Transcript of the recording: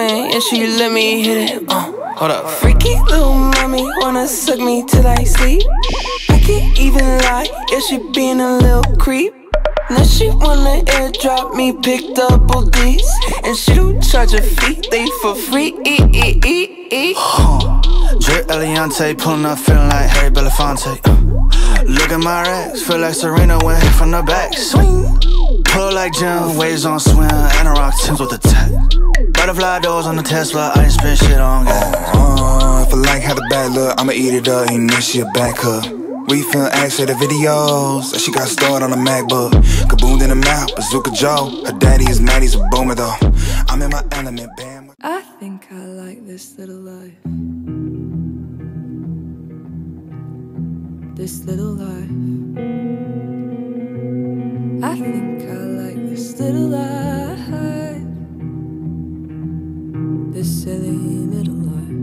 thing and she let me hit it. Hold up. Freaky little mommy wanna suck me till I sleep. I can't even lie, yeah, she being a little creep. Now she wanna airdrop me, picked up all these. And she don't charge a fee, they for free. Drip Eliante, pulling up, feeling like Harry Belafonte. Look at my racks, feel like Serena went hit from the back. Swing, pull like Jim, waves on swim, Anorak Timbs with the tech. Butterfly doors on the Tesla, I ain't spend shit on gas. If I like how the bad look, I'ma eat it up, ain't this shit back up. We film acts for the videos that she got stored on a MacBook. Kaboom in the mouth, Bazooka Joe. Her daddy is mad, he's a boomer though. I'm in my element, bam. I think I like this little life. This little life. I think I like this little life. This silly little life.